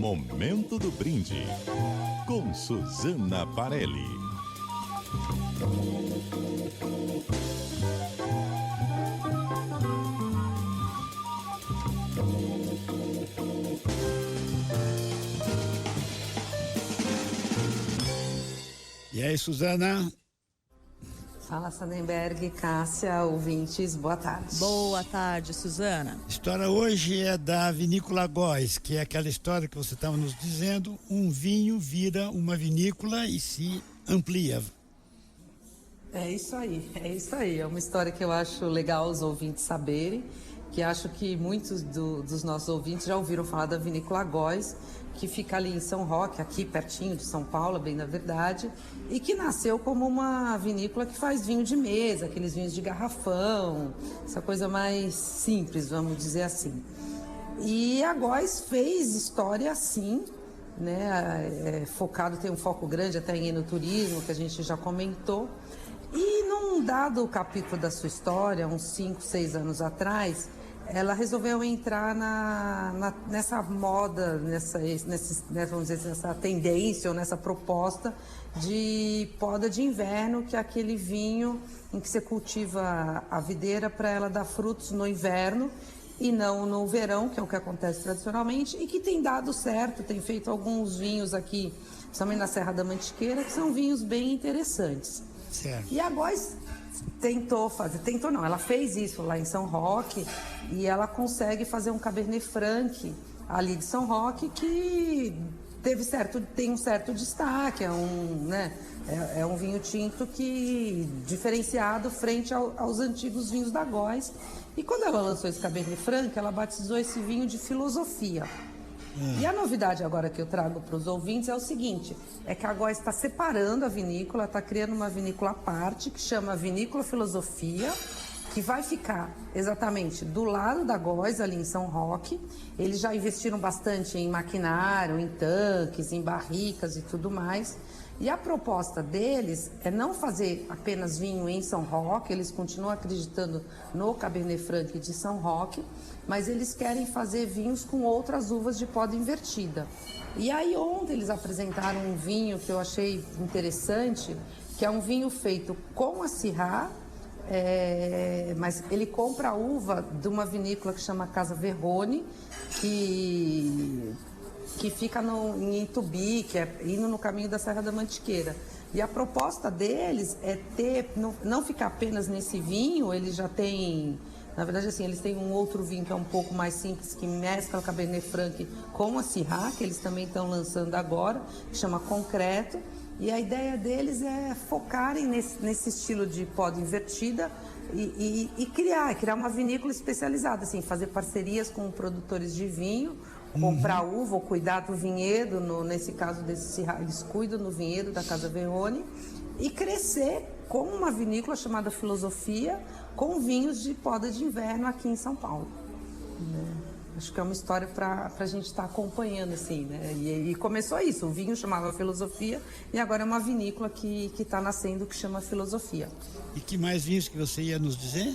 Momento do Brinde, com Suzana Parelli. E aí, Suzana? Fala, Sandenberg, Cássia, ouvintes, boa tarde. Boa tarde, Suzana. A história hoje é da Vinícola Góes, que é aquela história que você estava nos dizendo, um vinho vira uma vinícola e se amplia. É isso aí. É uma história que eu acho legal os ouvintes saberem, que acho que muitos dos nossos ouvintes já ouviram falar da Vinícola Góes, que fica ali em São Roque, aqui pertinho de São Paulo, bem na verdade, e que nasceu como uma vinícola que faz vinho de mesa, aqueles vinhos de garrafão, essa coisa mais simples, vamos dizer assim. E a Góes fez história assim, né, tem um foco grande até em enoturismo, que a gente já comentou, e num dado capítulo da sua história, uns 5, 6 anos atrás, ela resolveu entrar nessa moda, vamos dizer, nessa tendência ou nessa proposta de poda de inverno, que é aquele vinho em que você cultiva a videira para ela dar frutos no inverno e não no verão, que é o que acontece tradicionalmente, e que tem dado certo, tem feito alguns vinhos aqui, principalmente na Serra da Mantiqueira, que são vinhos bem interessantes. Certo. E a Góes ela fez isso lá em São Roque e ela consegue fazer um Cabernet Franc ali de São Roque que tem um certo destaque, é um vinho tinto que diferenciado frente aos antigos vinhos da Góes. E quando ela lançou esse Cabernet Franc, ela batizou esse vinho de Filosofia. E a novidade agora que eu trago para os ouvintes é o seguinte, é que a Góes está separando a vinícola, está criando uma vinícola à parte, que chama Vinícola Filosofia, que vai ficar exatamente do lado da Góes, ali em São Roque. Eles já investiram bastante em maquinário, em tanques, em barricas e tudo mais. E a proposta deles é não fazer apenas vinho em São Roque, eles continuam acreditando no Cabernet Franc de São Roque, mas eles querem fazer vinhos com outras uvas de poda invertida. E aí ontem eles apresentaram um vinho que eu achei interessante, que é um vinho feito com a Syrah, mas ele compra a uva de uma vinícola que chama Casa Verrone, que fica em Itubi, que é indo no caminho da Serra da Mantiqueira. E a proposta deles é não ficar apenas nesse vinho, eles já têm, na verdade assim, eles têm um outro vinho que é um pouco mais simples, que mescla o Cabernet Franc com a Syrah, que eles também estão lançando agora, que chama Concreto. E a ideia deles é focarem nesse estilo de poda invertida e criar uma vinícola especializada, assim, fazer parcerias com produtores de vinho, comprar uva ou cuidar do vinhedo, nesse caso desse Syrah, eles cuidam do vinhedo da Casa Verrone e crescer com uma vinícola chamada Filosofia, com vinhos de poda de inverno aqui em São Paulo. Acho que é uma história para a gente estar acompanhando, assim, né? E começou isso, o vinho chamava Filosofia e agora é uma vinícola que está nascendo que chama Filosofia. E que mais vinhos que você ia nos dizer?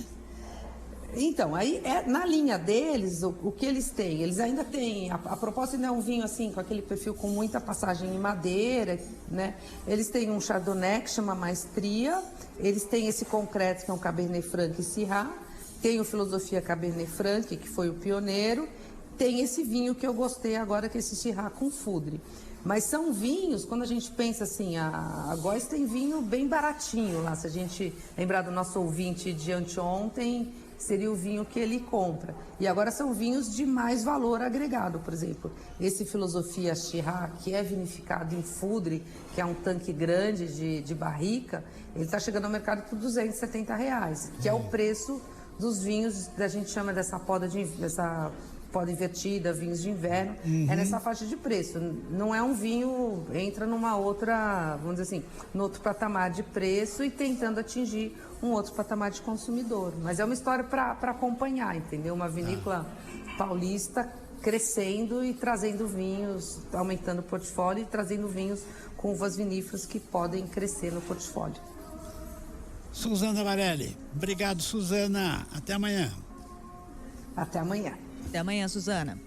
Então, aí na linha deles, o que eles têm? Eles ainda têm, a proposta ainda é um vinho assim, com aquele perfil com muita passagem em madeira, né? Eles têm um Chardonnay que chama Maestria, eles têm esse Concreto que é um Cabernet Franc e Syrah, tem o Filosofia Cabernet Franc, que foi o pioneiro, tem esse vinho que eu gostei agora, que é esse Syrah com Foudre. Mas são vinhos, quando a gente pensa assim, a Góes tem vinho bem baratinho lá, se a gente lembrar do nosso ouvinte de anteontem, seria o vinho que ele compra. E agora são vinhos de mais valor agregado, por exemplo, esse Filosofia Syrah, que é vinificado em Foudre, que é um tanque grande de barrica, ele está chegando ao mercado por R$270, que é o preço dos vinhos, a gente chama dessa poda invertida, vinhos de inverno, é nessa faixa de preço. Não é um vinho, entra numa outra, vamos dizer assim, no outro patamar de preço e tentando atingir um outro patamar de consumidor. Mas é uma história para acompanhar, entendeu? Uma vinícola paulista crescendo e trazendo vinhos, aumentando o portfólio e trazendo vinhos com uvas viníferas que podem crescer no portfólio. Suzana Parelli. Obrigado, Suzana. Até amanhã. Até amanhã. Até amanhã, Suzana.